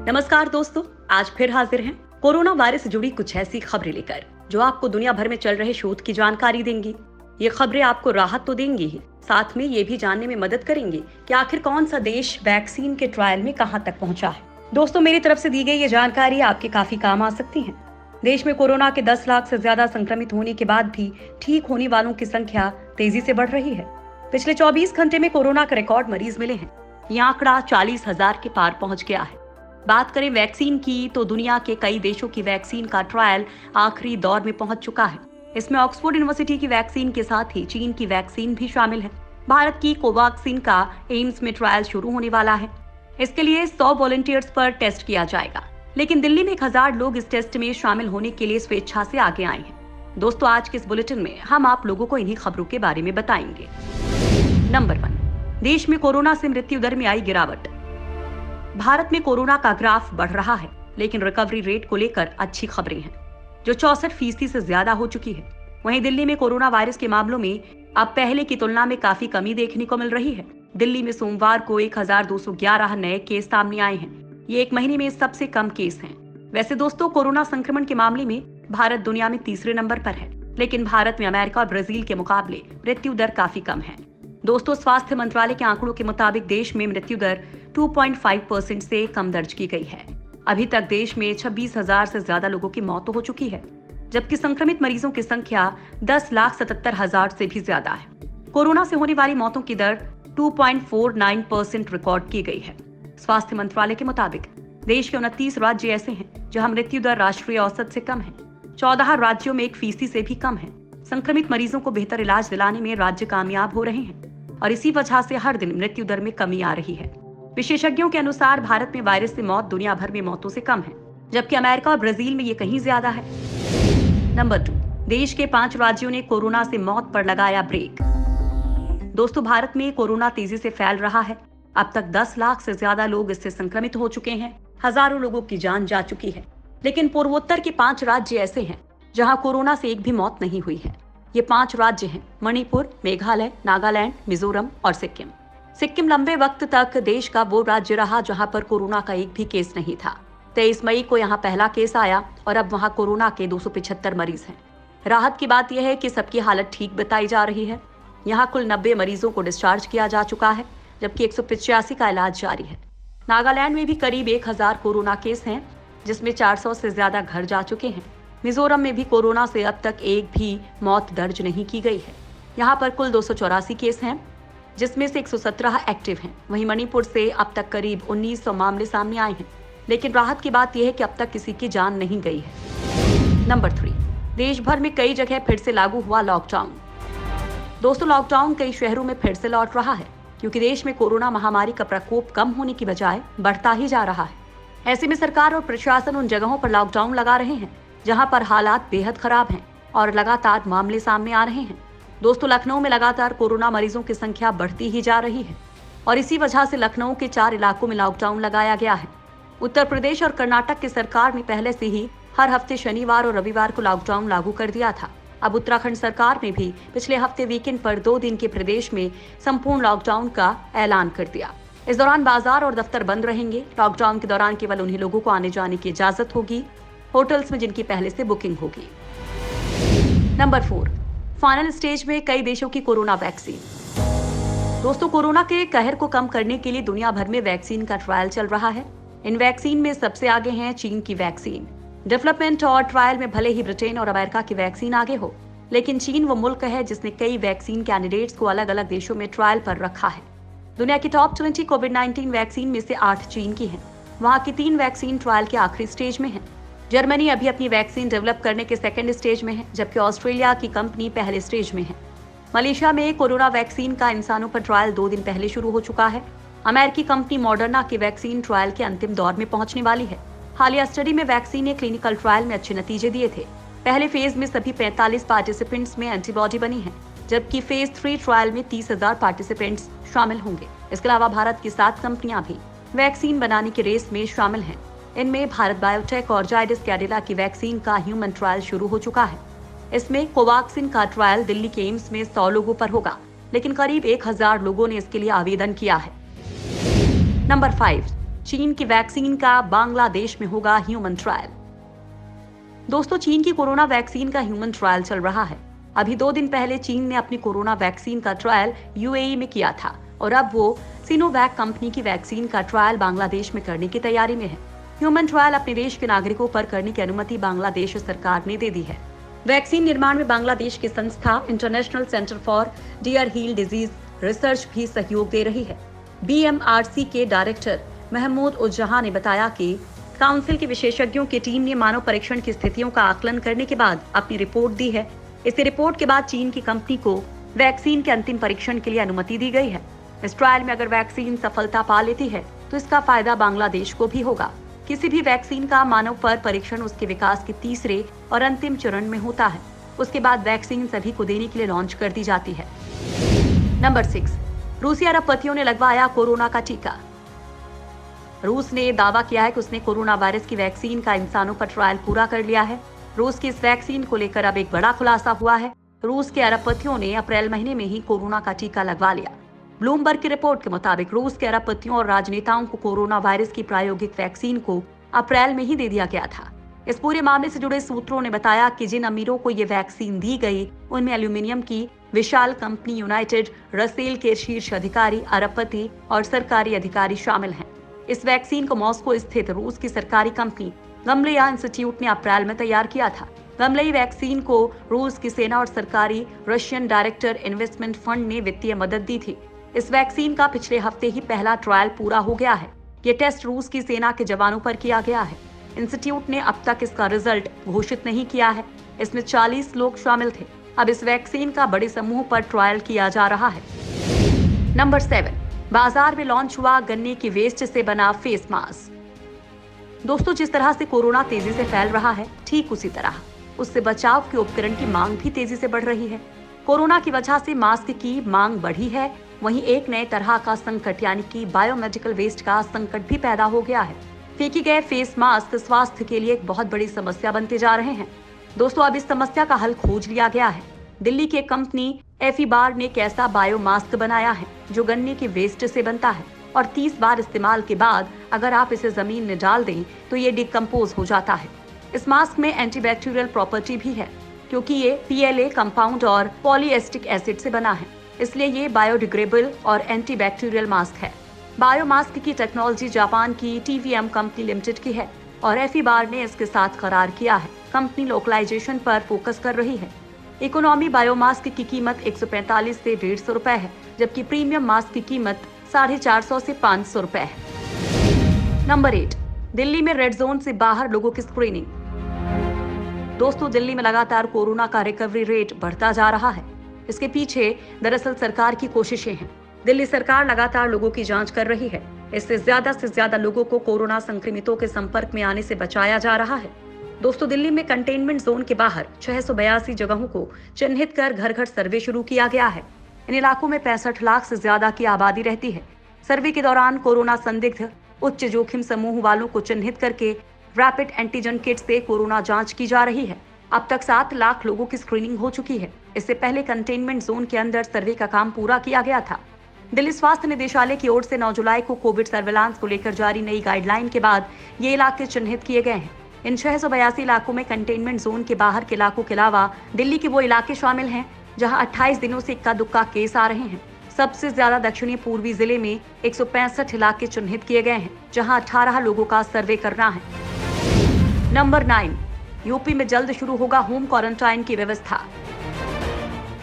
नमस्कार दोस्तों, आज फिर हाजिर हैं कोरोना वायरस से जुड़ी कुछ ऐसी खबरें लेकर जो आपको दुनिया भर में चल रहे शोध की जानकारी देंगी। ये खबरें आपको राहत तो देंगी ही, साथ में ये भी जानने में मदद करेंगी कि आखिर कौन सा देश वैक्सीन के ट्रायल में कहां तक पहुंचा है। दोस्तों, मेरी तरफ से दी गई ये जानकारी आपके काफी काम आ सकती है। देश में कोरोना के 10 लाख से ज्यादा संक्रमित होने के बाद भी ठीक होने वालों की संख्या तेजी से बढ़ रही है। पिछले 24 घंटे में कोरोना के रिकॉर्ड मरीज मिले हैं। ये आंकड़ा 40,000 के पार पहुंच गया है। बात करें वैक्सीन की तो दुनिया के कई देशों की वैक्सीन का ट्रायल आखिरी दौर में पहुंच चुका है। इसमें ऑक्सफोर्ड यूनिवर्सिटी की वैक्सीन के साथ ही चीन की वैक्सीन भी शामिल है। भारत की कोवैक्सीन का एम्स में ट्रायल शुरू होने वाला है। इसके लिए 100 वॉलंटियर्स पर टेस्ट किया जाएगा, लेकिन दिल्ली में 1000 लोग इस टेस्ट में शामिल होने के लिए स्वेच्छा से आगे आए हैं। दोस्तों, आज के इस बुलेटिन में हम आप लोगों को इन्हीं खबरों के बारे में बताएंगे। नंबर 1, देश में कोरोना से मृत्यु दर में आई गिरावट। भारत में कोरोना का ग्राफ बढ़ रहा है, लेकिन रिकवरी रेट को लेकर अच्छी खबरें हैं, जो 64% से ज्यादा हो चुकी है। वहीं दिल्ली में कोरोना वायरस के मामलों में अब पहले की तुलना में काफी कमी देखने को मिल रही है। दिल्ली में सोमवार को 1211 नए केस सामने आए हैं। ये एक महीने में सबसे कम केस हैं। वैसे दोस्तों, कोरोना संक्रमण के मामले में भारत दुनिया में तीसरे नंबर पर है, लेकिन भारत में अमेरिका और ब्राजील के मुकाबले मृत्यु दर काफी कम है। दोस्तों, स्वास्थ्य मंत्रालय के आंकड़ों के मुताबिक देश में मृत्यु दर 2.5% से कम दर्ज की गई है। अभी तक देश में 26,000 से ज्यादा लोगों की मौत हो चुकी है, जबकि संक्रमित मरीजों की संख्या 10,77,000 से भी ज्यादा है। कोरोना से होने वाली मौतों की दर 2.49% रिकॉर्ड की गई है। स्वास्थ्य मंत्रालय के मुताबिक देश के 29 राज्य ऐसे हैं जहां मृत्यु दर राष्ट्रीय औसत से कम है। 14 राज्यों में 1% से भी कम है। संक्रमित मरीजों को बेहतर इलाज दिलाने में राज्य कामयाब हो रहे हैं और इसी वजह से हर दिन मृत्यु दर में कमी आ रही है। विशेषज्ञों के अनुसार भारत में वायरस से मौत दुनिया भर में मौतों से कम है, जबकि अमेरिका और ब्राजील में ये कहीं ज्यादा है। नंबर 2, देश के 5 राज्यों ने कोरोना से मौत पर लगाया ब्रेक। दोस्तों, भारत में कोरोना तेजी से फैल रहा है। अब तक 10 लाख से ज्यादा लोग इससे संक्रमित हो चुके हैं। हजारों लोगों की जान जा चुकी है, लेकिन पूर्वोत्तर के 5 राज्य ऐसे हैं जहां कोरोना से एक भी मौत नहीं हुई है। ये 5 राज्य हैं मणिपुर, मेघालय, नागालैंड, मिजोरम और सिक्किम। सिक्किम लंबे वक्त तक देश का वो राज्य रहा जहां पर कोरोना का एक भी केस नहीं था। 23 मई को यहां पहला केस आया और अब वहां कोरोना के 275 मरीज हैं। राहत की बात यह है कि सबकी हालत ठीक बताई जा रही है। यहां कुल 90 मरीजों को डिस्चार्ज किया जा चुका है, जबकि 185 का इलाज जारी है। नागालैंड में भी करीब 1000 कोरोना केस हैं, जिसमें 400 से ज्यादा घर जा चुके हैं। मिजोरम में भी कोरोना से अब तक एक भी मौत दर्ज नहीं की गई है। यहाँ पर कुल 284 केस हैं, जिसमें से 117 एक्टिव हैं। वहीं मणिपुर से अब तक करीब 1900 मामले सामने आए हैं, लेकिन राहत की बात यह है कि अब तक किसी की जान नहीं गई है। नंबर 3, देश भर में कई जगह फिर से लागू हुआ लॉकडाउन। दोस्तों, लॉकडाउन कई शहरों में फिर से लौट रहा है, क्योंकि देश में कोरोना महामारी का प्रकोप कम होने की बजाय बढ़ता ही जा रहा है। ऐसे में सरकार और प्रशासन उन जगहों पर लॉकडाउन लगा रहे हैं जहां पर हालात बेहद खराब हैं और लगातार मामले सामने आ रहे हैं। दोस्तों, लखनऊ में लगातार कोरोना मरीजों की संख्या बढ़ती ही जा रही है और इसी वजह से लखनऊ के 4 इलाकों में लॉकडाउन लगाया गया है। उत्तर प्रदेश और कर्नाटक की सरकार ने पहले से ही हर हफ्ते शनिवार और रविवार को लॉकडाउन लागू कर दिया था। अब उत्तराखंड सरकार ने भी पिछले हफ्ते वीकेंड पर 2 दिन के प्रदेश में संपूर्ण लॉकडाउन का ऐलान कर दिया। इस दौरान बाजार और दफ्तर बंद रहेंगे। लॉकडाउन के दौरान केवल उन्हीं लोगों को आने जाने की इजाजत होगी, होटल्स में जिनकी पहले से बुकिंग होगी। नंबर 4, फाइनल स्टेज में कई देशों की कोरोना वैक्सीन। दोस्तों, कोरोना के कहर को कम करने के लिए दुनिया भर में वैक्सीन का ट्रायल चल रहा है। इन वैक्सीन में सबसे आगे हैं चीन की वैक्सीन। डेवलपमेंट और ट्रायल में भले ही ब्रिटेन और अमेरिका की वैक्सीन आगे हो, लेकिन चीन वो मुल्क है जिसने कई वैक्सीन कैंडिडेट्स को अलग अलग देशों में ट्रायल पर रखा है। दुनिया की टॉप 20 कोविड-19 वैक्सीन में से 8 चीन की हैं। वहां की 3 वैक्सीन ट्रायल के आखिरी स्टेज में है। जर्मनी अभी अपनी वैक्सीन डेवलप करने के सेकेंड स्टेज में है, जबकि ऑस्ट्रेलिया की कंपनी पहले स्टेज में है। मलेशिया में कोरोना वैक्सीन का इंसानों पर ट्रायल 2 दिन पहले शुरू हो चुका है। अमेरिकी कंपनी मॉडर्ना की वैक्सीन ट्रायल के अंतिम दौर में पहुंचने वाली है। हालिया स्टडी में वैक्सीन ने क्लिनिकल ट्रायल में अच्छे नतीजे दिए थे। पहले फेज में सभी 45 पार्टिसिपेंट्स में एंटीबॉडी बनी है, जबकि फेज 3 ट्रायल में 30,000 पार्टिसिपेंट्स शामिल होंगे। इसके अलावा भारत की 7 कंपनियां भी वैक्सीन बनाने की रेस में शामिल हैं। इनमें भारत बायोटेक और जायडस कैडिला की वैक्सीन का ह्यूमन ट्रायल शुरू हो चुका है। इसमें कोवैक्सीन का ट्रायल दिल्ली के एम्स में 100 लोगों पर होगा, लेकिन करीब 1000 लोगों ने इसके लिए आवेदन किया है। नंबर 5, चीन की वैक्सीन का बांग्लादेश में होगा ह्यूमन ट्रायल। दोस्तों, चीन की कोरोना वैक्सीन का ह्यूमन ट्रायल चल रहा है। अभी 2 दिन पहले चीन ने अपनी कोरोना वैक्सीन का ट्रायल यूएई में किया था और अब वो सिनोवैक कंपनी की वैक्सीन का ट्रायल बांग्लादेश में करने की तैयारी में है। ह्यूमन ट्रायल अपने देश के नागरिकों पर करने की अनुमति बांग्लादेश सरकार ने दे दी है। वैक्सीन निर्माण में बांग्लादेश की संस्था international centre for diarrhoeal disease research भी सहयोग दे रही है। बीएमआरसी के डायरेक्टर महमूद उज्जहा ने बताया कि काउंसिल के विशेषज्ञों की टीम ने मानव परीक्षण की स्थितियों का आकलन करने के बाद अपनी रिपोर्ट दी है। इस रिपोर्ट के बाद चीन की कंपनी को वैक्सीन के अंतिम परीक्षण के लिए अनुमति दी गई है। इस ट्रायल में अगर वैक्सीन सफलता पा लेती है तो इसका फायदा बांग्लादेश को भी होगा। किसी भी वैक्सीन का मानव पर परीक्षण उसके विकास के तीसरे और अंतिम चरण में होता है। उसके बाद वैक्सीन सभी को देने के लिए लॉन्च कर दी जाती है। नंबर 6, रूसी अरबपतियों ने लगवाया कोरोना का टीका। रूस ने दावा किया है कि उसने कोरोना वायरस की वैक्सीन का इंसानों पर ट्रायल पूरा कर लिया है। रूस की इस वैक्सीन को लेकर अब एक बड़ा खुलासा हुआ है। रूस के अरबपतियों ने अप्रैल महीने में ही कोरोना का टीका लगवा लिया। ब्लूमबर्ग की रिपोर्ट के मुताबिक रूस के अरबपतियों और राजनेताओं को कोरोना वायरस की प्रायोगिक वैक्सीन को अप्रैल में ही दे दिया गया था। इस पूरे मामले से जुड़े सूत्रों ने बताया कि जिन अमीरों को ये वैक्सीन दी गई उनमें एल्यूमिनियम की विशाल कंपनी यूनाइटेड रसेल के शीर्ष अधिकारी, अरबपति और सरकारी अधिकारी शामिल हैं। इस वैक्सीन को मॉस्को स्थित रूस की सरकारी कंपनी गमलेया इंस्टीट्यूट ने अप्रैल में तैयार किया था। गमलेई वैक्सीन को रूस की सेना और सरकारी रशियन डायरेक्टर इन्वेस्टमेंट फंड ने वित्तीय मदद दी थी। इस वैक्सीन का पिछले हफ्ते ही पहला ट्रायल पूरा हो गया है। ये टेस्ट रूस की सेना के जवानों पर किया गया है। इंस्टीट्यूट ने अब तक इसका रिजल्ट घोषित नहीं किया है। इसमें 40 लोग शामिल थे। अब इस वैक्सीन का बड़े समूह पर ट्रायल किया जा रहा है। नंबर 7, बाजार में लॉन्च हुआ गन्ने की वेस्ट से बना फेस मास्क। दोस्तों, जिस तरह से कोरोना तेजी से फैल रहा है, ठीक उसी तरह उससे बचाव के उपकरण की मांग भी तेजी से बढ़ रही है। कोरोना की वजह से मास्क की मांग बढ़ी है, वहीं एक नए तरह का संकट यानी कि बायोमेडिकल वेस्ट का संकट भी पैदा हो गया है। फेंके गए फेस मास्क स्वास्थ्य के लिए एक बहुत बड़ी समस्या बनते जा रहे हैं। दोस्तों, अब इस समस्या का हल खोज लिया गया है। दिल्ली की कंपनी एफीबार ने एक ऐसा बायो मास्क बनाया है जो गन्ने के वेस्ट से बनता है और 30 बार इस्तेमाल के बाद अगर आप इसे जमीन में डाल दें तो ये डिकम्पोज हो जाता है। इस मास्क में एंटीबैक्टीरियल प्रॉपर्टी भी है क्योंकि ये PLA कंपाउंड और पॉलीएस्टिक एसिड से बना है, इसलिए ये बायोडिग्रेडेबल और एंटीबैक्टीरियल मास्क है। बायो मास्क की टेक्नोलॉजी जापान की TVM कंपनी लिमिटेड की है और एफीबार ने इसके साथ करार किया है। कंपनी लोकलाइजेशन पर फोकस कर रही है। इकोनॉमी बायोमास्क की कीमत 145 से 150 रुपए है, जबकि प्रीमियम मास्क की कीमत 450 से 500 रुपए है। नंबर 8, दिल्ली में रेड जोन से बाहर लोगों की स्क्रीनिंग। दोस्तों, दिल्ली में लगातार कोरोना का रिकवरी रेट बढ़ता जा रहा है। इसके पीछे दरअसल सरकार की कोशिशें हैं। दिल्ली सरकार लगातार लोगों की जांच कर रही है। इससे ज्यादा लोगों को कोरोना संक्रमितों के संपर्क में आने से बचाया जा रहा है। दोस्तों, दिल्ली में कंटेनमेंट जोन के बाहर 682 जगहों को चिन्हित कर घर घर सर्वे शुरू किया गया है। इन इलाकों में 65 लाख से ज्यादा की आबादी रहती है। सर्वे के दौरान कोरोना संदिग्ध उच्च जोखिम समूह वालों को चिन्हित करके रैपिड एंटीजन किट से कोरोना जांच की जा रही है। अब तक 7 लाख लोगों की स्क्रीनिंग हो चुकी है। इससे पहले कंटेनमेंट जोन के अंदर सर्वे का काम पूरा किया गया था। दिल्ली स्वास्थ्य निदेशालय की ओर से 9 जुलाई को कोविड सर्वेलांस को लेकर जारी नई गाइडलाइन के बाद ये इलाके चिन्हित किए गए हैं। इन 682 इलाकों में कंटेनमेंट जोन के बाहर के इलाकों के अलावा दिल्ली के वो इलाके शामिल हैं जहां 28 दिनों से इक्का दुक्का केस आ रहे हैं। सबसे ज्यादा दक्षिणी पूर्वी जिले में 165 इलाके चिन्हित किए गए हैं, जहां 18 लोगों का सर्वे करना है। नंबर 9, यूपी में जल्द शुरू होगा होम क्वारंटाइन की व्यवस्था।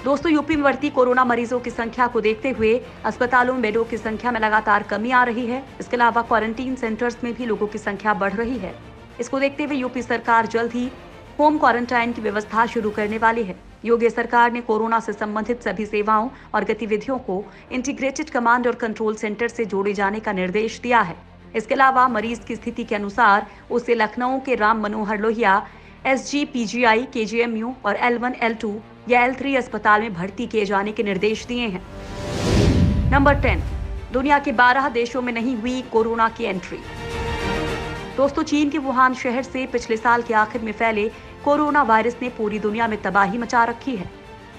दोस्तों, यूपी में बढ़ती कोरोना मरीजों की संख्या को देखते हुए अस्पतालों में बेडों की संख्या में लगातार कमी आ रही है। इसके अलावा क्वारंटीन सेंटर्स में भी लोगों की संख्या बढ़ रही है। इसको देखते हुए यूपी सरकार जल्द ही होम क्वारंटाइन की व्यवस्था शुरू करने वाली है। योगी सरकार ने कोरोना से संबंधित सभी सेवाओं और गतिविधियों को इंटीग्रेटेड कमांड और कंट्रोल सेंटर से जोड़े जाने का निर्देश दिया है। इसके अलावा मरीज की स्थिति के अनुसार उसे लखनऊ के राम मनोहर लोहिया SGPGI, KGMU और L1, L2 या L3 अस्पताल में भर्ती किए जाने के निर्देश दिए हैं। नंबर 10, दुनिया के 12 देशों में नहीं हुई कोरोना की एंट्री। दोस्तों, चीन के वुहान शहर से पिछले साल के आखिर में फैले कोरोना वायरस ने पूरी दुनिया में तबाही मचा रखी है।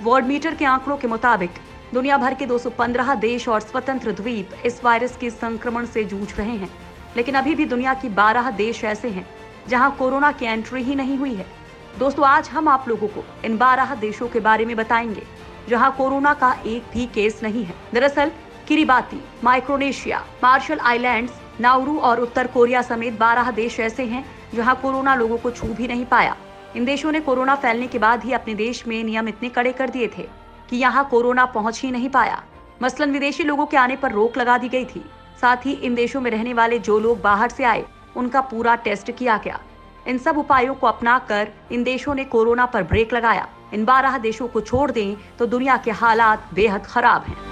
वर्ल्ड मीटर के आंकड़ों के मुताबिक दुनिया भर के 215 देश और स्वतंत्र द्वीप इस वायरस के संक्रमण से जूझ रहे हैं। लेकिन अभी भी दुनिया की 12 देश ऐसे हैं जहां कोरोना की एंट्री ही नहीं हुई है। दोस्तों, आज हम आप लोगों को इन 12 देशों के बारे में बताएंगे जहां कोरोना का एक भी केस नहीं है। दरअसल Kiribati, Micronesia, Marshall Islands, Nauru और उत्तर कोरिया समेत 12 देश ऐसे हैं जहां कोरोना लोगों को छू भी नहीं पाया। इन देशों ने कोरोना फैलने के बाद ही अपने देश में नियम इतने कड़े कर दिए थे कि यहाँ कोरोना पहुंच ही नहीं पाया। मसलन विदेशी लोगों के आने पर रोक लगा दी गई थी। साथ ही इन देशों में रहने वाले जो लोग बाहर से आए उनका पूरा टेस्ट किया गया। इन सब उपायों को अपनाकर इन देशों ने कोरोना पर ब्रेक लगाया। इन 12 देशों को छोड़ दें तो दुनिया के हालात बेहद खराब हैं।